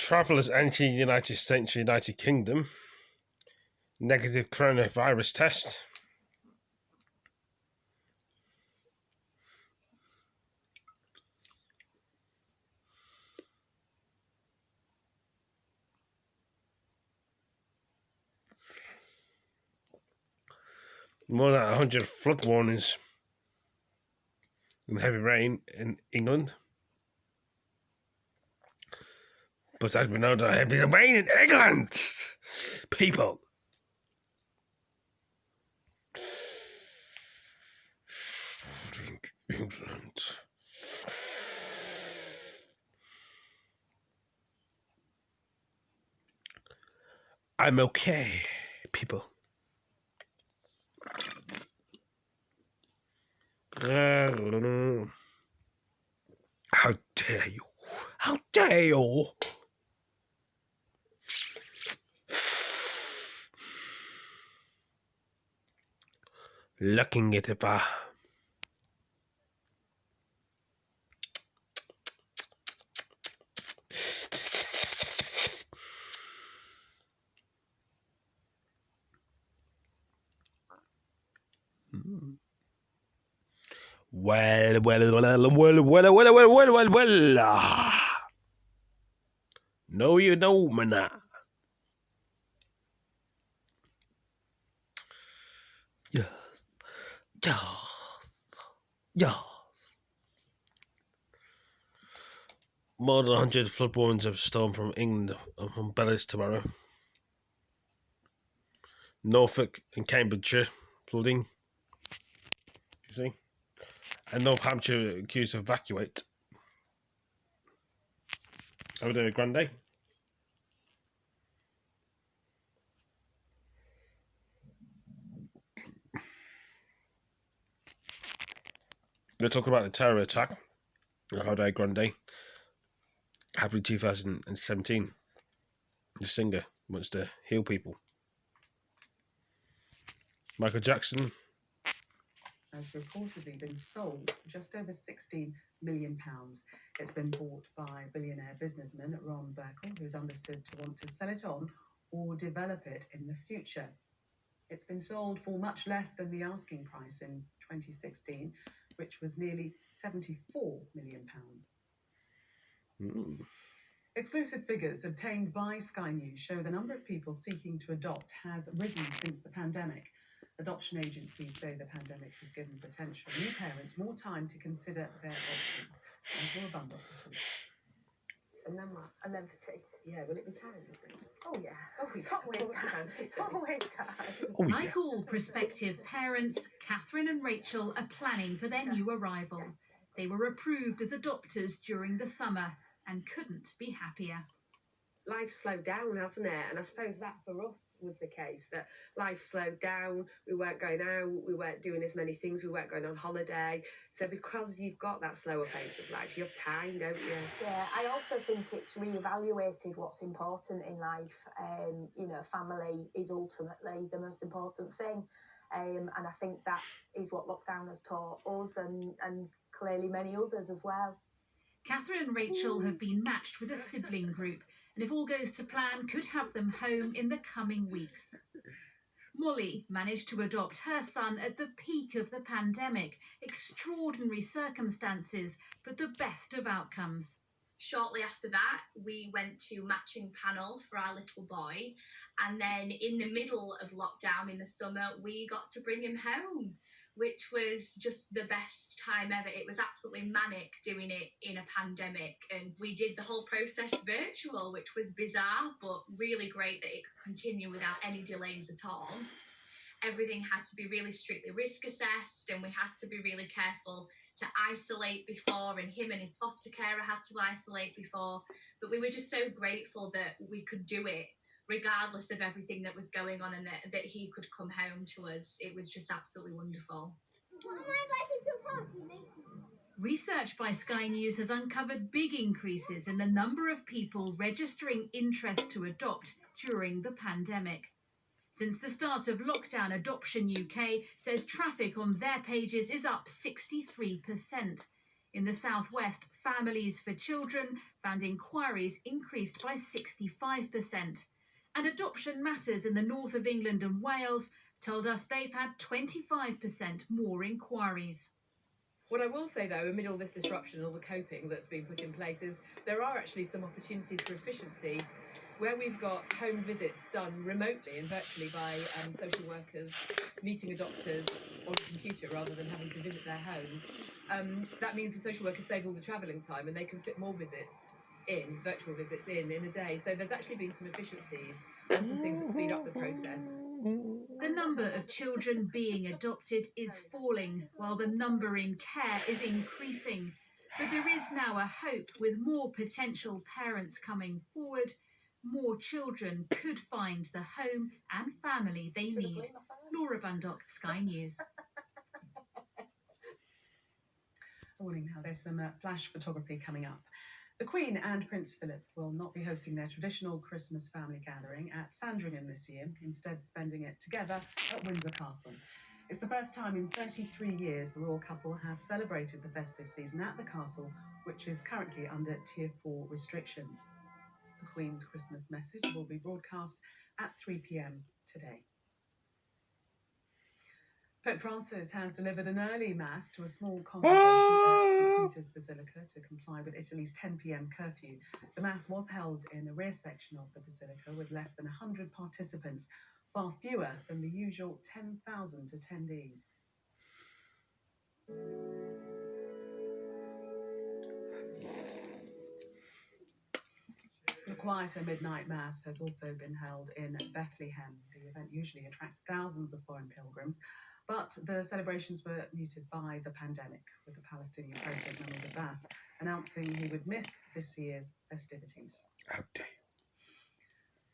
Travellers entering the United States and United Kingdom. Negative coronavirus test. More than 100 flood warnings and heavy rain in England. But as we know, there heavy rain in England, people. England. I'm okay, people. How dare you? How dare you? Looking at it, Well. No, you know, man. Yeah. More than 100 flood warnings have stormed from England and from Bellis tomorrow. Norfolk and Cambridgeshire flooding. You see? And North Hampshire accused to evacuate. Over there, Grande. We're talking about the terror attack at Holiday Grande happened in 2017. The singer wants to heal people. Michael Jackson has reportedly been sold for just over £16 million. It's been bought by billionaire businessman Ron Burkle, who's understood to want to sell it on or develop it in the future. It's been sold for much less than the asking price in 2016, which was nearly £74 million. Exclusive figures obtained by Sky News show the number of people seeking to adopt has risen since the pandemic. Adoption agencies say the pandemic has given potential new parents more time to consider their options. And for a bundle. And then for tea. Yeah, will it be time? Oh yeah. Oh, it's always time. It's always time. Oh, yeah. Like all prospective parents, Catherine and Rachel are planning for their new arrival. They were approved as adopters during the summer and couldn't be happier. Life slowed down, hasn't it? And I suppose that for us was the case, that life slowed down. We weren't going out, we weren't doing as many things, we weren't going on holiday. So because you've got that slower pace of life, you have time, don't you? Yeah, I also think it's reevaluated what's important in life. Family is ultimately the most important thing. And I think that is what lockdown has taught us and clearly many others as well. Catherine and Rachel have been matched with a sibling group, and if all goes to plan, could have them home in the coming weeks. Molly managed to adopt her son at the peak of the pandemic. Extraordinary circumstances, but the best of outcomes. Shortly after that, we went to matching panel for our little boy. And then in the middle of lockdown in the summer, we got to bring him home, which was just the best time ever. It was absolutely manic doing it in a pandemic. And we did the whole process virtual, which was bizarre, but really great that it could continue without any delays at all. Everything had to be really strictly risk assessed, and we had to be really careful to isolate before, and him and his foster carer had to isolate before. But we were just so grateful that we could do it regardless of everything that was going on, and that he could come home to us. It was just absolutely wonderful. Research by Sky News has uncovered big increases in the number of people registering interest to adopt during the pandemic. Since the start of lockdown, Adoption UK says traffic on their pages is up 63%. In the southwest, Families for Children found inquiries increased by 65%. And Adoption Matters in the north of England and Wales told us they've had 25% more inquiries. What I will say, though, amid all this disruption, all the coping that's been put in place, is there are actually some opportunities for efficiency where we've got home visits done remotely and virtually by social workers meeting adopters on a computer rather than having to visit their homes. That means the social workers save all the travelling time and they can fit more visits in, virtual visits in a day. So there's actually been some efficiencies and some things that speed up the process. The number of children being adopted is falling, while the number in care is increasing. But there is now a hope with more potential parents coming forward. More children could find the home and family they need. Laura Bundock, Sky News. Warning now, there's some flash photography coming up. The Queen and Prince Philip will not be hosting their traditional Christmas family gathering at Sandringham this year, instead spending it together at Windsor Castle. It's the first time in 33 years the royal couple have celebrated the festive season at the castle, which is currently under Tier 4 restrictions. The Queen's Christmas message will be broadcast at 3 p.m. today. Pope Francis has delivered an early mass to a small congregation at St. Peter's Basilica to comply with Italy's 10 p.m. curfew. The mass was held in a rear section of the basilica with less than 100 participants, far fewer than the usual 10,000 attendees. The quieter midnight mass has also been held in Bethlehem. The event usually attracts thousands of foreign pilgrims, but the celebrations were muted by the pandemic, with the Palestinian President Mahmoud Abbas announcing he would miss this year's festivities. Okay.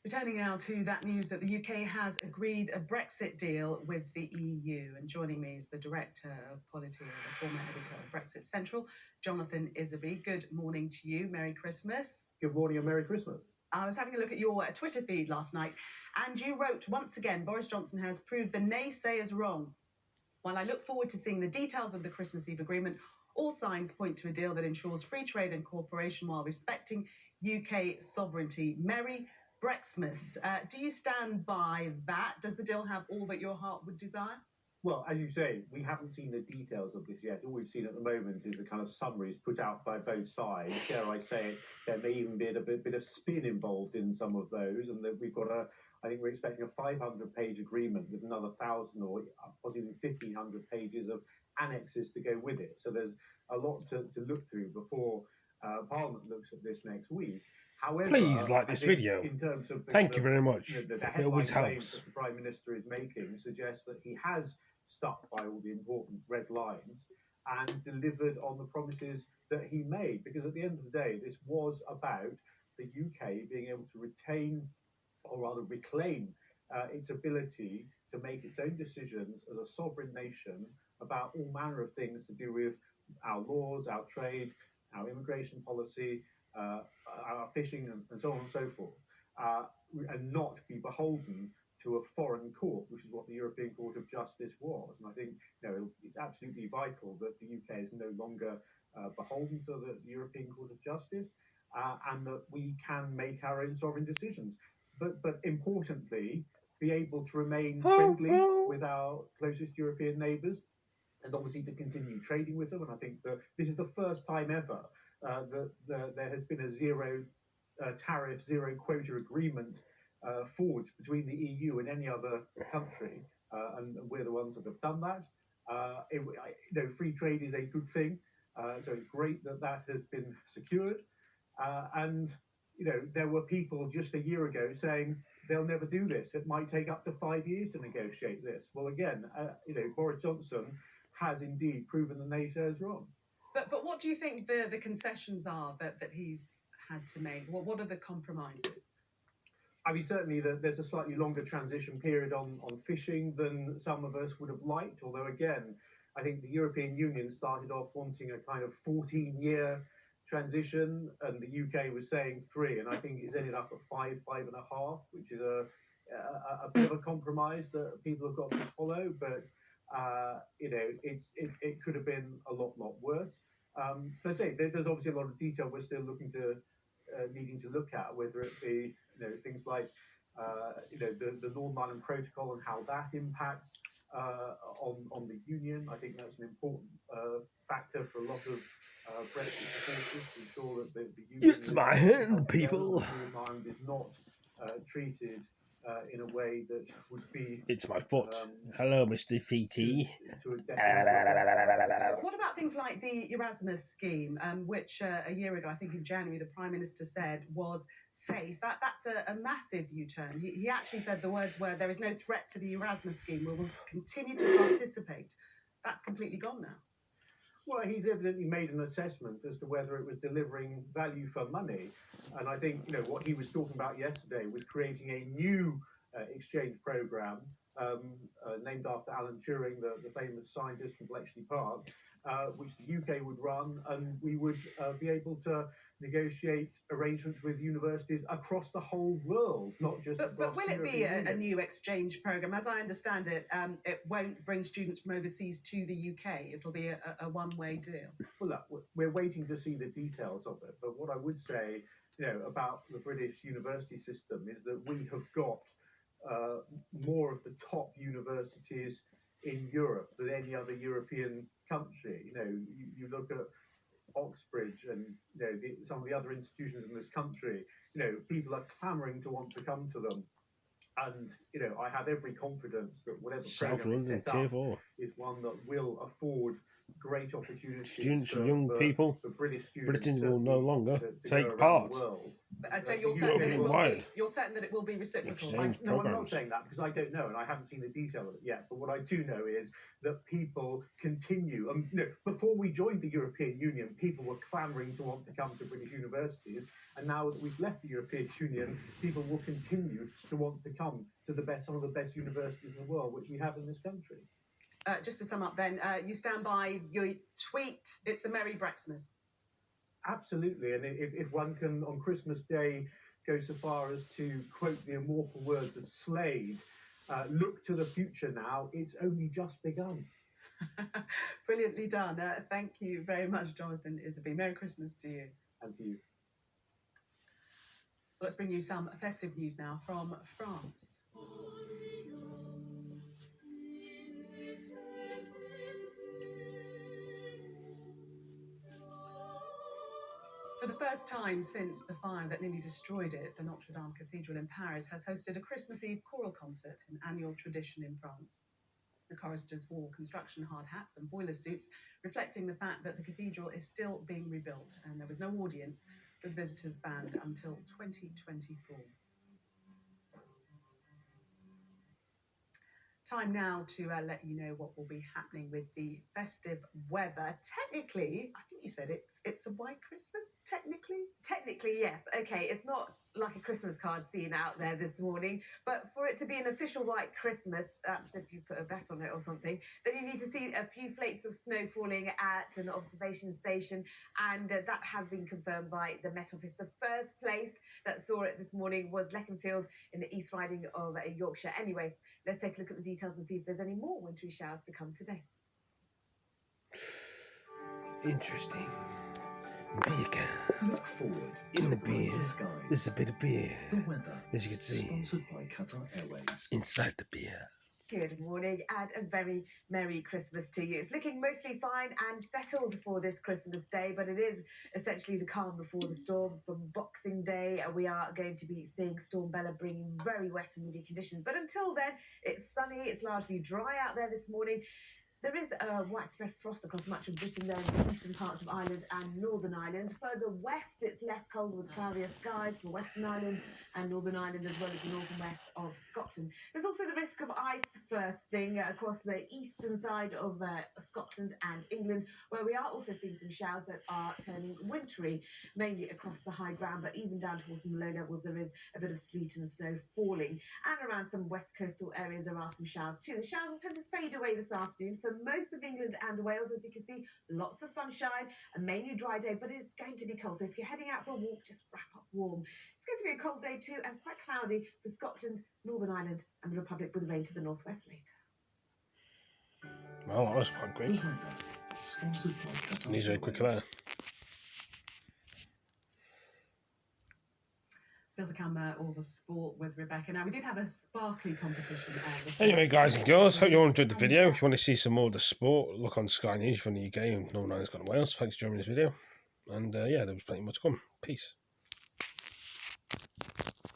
Returning now to that news that the UK has agreed a Brexit deal with the EU. And joining me is the Director of Polity, the former editor of Brexit Central, Jonathan Isaby. Good morning to you. Merry Christmas. Good morning and Merry Christmas. I was having a look at your Twitter feed last night, and you wrote, once again, Boris Johnson has proved the naysayers wrong. While I look forward to seeing the details of the Christmas Eve agreement, all signs point to a deal that ensures free trade and cooperation while respecting UK sovereignty. Merry Brexmas. Do you stand by that? Does the deal have all that your heart would desire? Well, as you say, we haven't seen the details of this yet. All we've seen at the moment is the kind of summaries put out by both sides. Dare I say it, there may even be a bit of spin involved in some of those, and that we've got I think we're expecting a 500-page agreement with another 1,000 or possibly 1,500 pages of annexes to go with it. So there's a lot to look through before Parliament looks at this next week. However, Please like this video. In terms of Thank you very much. The It always headline claims helps. that the Prime Minister is making suggests that he has stuck by all the important red lines and delivered on the promises that he made. Because at the end of the day, this was about the UK being able to retain, or rather reclaim, its ability to make its own decisions as a sovereign nation about all manner of things to do with our laws, our trade, our immigration policy, our fishing, and so on and so forth, and not be beholden to a foreign court, which is what the European Court of Justice was. And I think it's absolutely vital that the UK is no longer beholden to the European Court of Justice, and that we can make our own sovereign decisions. But importantly, be able to remain friendly with our closest European neighbours, and obviously to continue trading with them. And I think that this is the first time ever that there has been a zero tariff, zero quota agreement forged between the EU and any other country, and we're the ones that have done that. Free trade is a good thing, so it's great that that has been secured. And there were people just a year ago saying they'll never do this. It might take up to 5 years to negotiate this. Well, again, Boris Johnson has indeed proven the naysayers wrong. But what do you think the concessions are that he's had to make? What are the compromises? I mean, certainly there's a slightly longer transition period on fishing than some of us would have liked. Although, again, I think the European Union started off wanting a kind of 14-year transition, and the UK was saying 3, and I think it's ended up at 5.5, which is a bit of a compromise that people have got to follow. But it could have been a lot worse. So I say there's obviously a lot of detail we're still needing to look at, whether it be things like the Northern Ireland Protocol and how that impacts on the union. I think that's an important factor for a lot of Brexit supporters to ensure that the union It's my hand, people. Northern Ireland is not treated in a way that would be. It's my foot. Hello, Mr. Feety. To a detriment. What about things like the Erasmus scheme, which a year ago, I think in January, the Prime Minister said was safe? That's a massive U-turn. He actually said the words were, "There is no threat to the Erasmus scheme. We will continue to participate." That's completely gone now. Well, he's evidently made an assessment as to whether it was delivering value for money. And I think, what he was talking about yesterday was creating a new exchange program named after Alan Turing, the famous scientist from Bletchley Park, which the UK would run, and we would be able to negotiate arrangements with universities across the whole world, not just. But will it be a new exchange program? As I understand it, it won't bring students from overseas to the UK. It'll be a one-way deal. Well, look, we're waiting to see the details of it. But what I would say, about the British university system is that we have got more of the top universities in Europe than any other European country. You look at Oxbridge and some of the other institutions in this country. People are clamouring to want to come to them, and I have every confidence that whatever South program is London, set Tier up 4. is one that will afford great opportunities. Students, for young people, for British students. Britons will no longer to take go around part. the world. So The you're certain, UK you're certain that it will be reciprocal? Exchange No, I'm not programs. saying that because I don't know and I haven't seen the detail of it yet. But what I do know is that people continue. Before we joined the European Union, people were clamouring to want to come to British universities, and now that we've left the European Union, people will continue to want to come to some of the best universities in the world, which we have in this country. Just to sum up, then, you stand by your tweet. It's a Merry Brexmas. Absolutely, and if one can on Christmas Day go so far as to quote the immortal words of Slade, look to the future now, it's only just begun. Brilliantly done. Thank you very much, Jonathan Isaby. Merry Christmas to you. And to you. Let's bring you some festive news now from France. For the first time since the fire that nearly destroyed it, the Notre Dame Cathedral in Paris has hosted a Christmas Eve choral concert, an annual tradition in France. The choristers wore construction hard hats and boiler suits, reflecting the fact that the cathedral is still being rebuilt, and there was no audience with visitors banned until 2024. Time now to let you know what will be happening with the festive weather. Technically, I think you said it's a white Christmas, technically? Technically, yes. Okay, it's not like a Christmas card scene out there this morning, but for it to be an official white Christmas, that's if you put a bet on it or something, then you need to see a few flakes of snow falling at an observation station, and that has been confirmed by the Met Office. The first place that saw it this morning was Leconfield in the East Riding of Yorkshire. Anyway, let's take a look at the details and see if there's any more wintry showers to come today. Interesting. Beer can. Look forward In the to brighter beer. skies. There's a bit of beer. The weather, As you can see, sponsored by Qatar Airways. inside the beer. Good morning and a very Merry Christmas to you. It's looking mostly fine and settled for this Christmas Day, but it is essentially the calm before the storm. From Boxing Day, we are going to be seeing Storm Bella bringing very wet and windy conditions. But until then, it's sunny, it's largely dry out there this morning. There is a widespread frost across much of Britain there in the eastern parts of Ireland and Northern Ireland. Further west, it's less cold with cloudier skies for Western Ireland and Northern Ireland, as well as the north and west of Scotland. There's also the risk of ice first thing across the eastern side of Scotland and England, where we are also seeing some showers that are turning wintry, mainly across the high ground, but even down towards some low levels, there is a bit of sleet and snow falling. And around some west coastal areas, there are some showers too. The showers will tend to fade away this afternoon. For most of England and Wales, as you can see, lots of sunshine, a mainly dry day, but it's going to be cold. So if you're heading out for a walk, just wrap up warm. It's going to be a cold day too, and quite cloudy for Scotland, Northern Ireland and the Republic, with rain to the northwest later. Well, that was quite quick. jerninhgam, sponsored by Qatar These are quicker Airways. there. Still to come, all the sport with Rebecca. Now, we did have a sparkly competition. Anyway, guys and girls, hope you all enjoyed the video. If you want to see some more of the sport, look on Sky News from the UK and Northern Ireland's gone to Wales. Thanks for joining this video. And yeah, there was plenty more to come. Peace.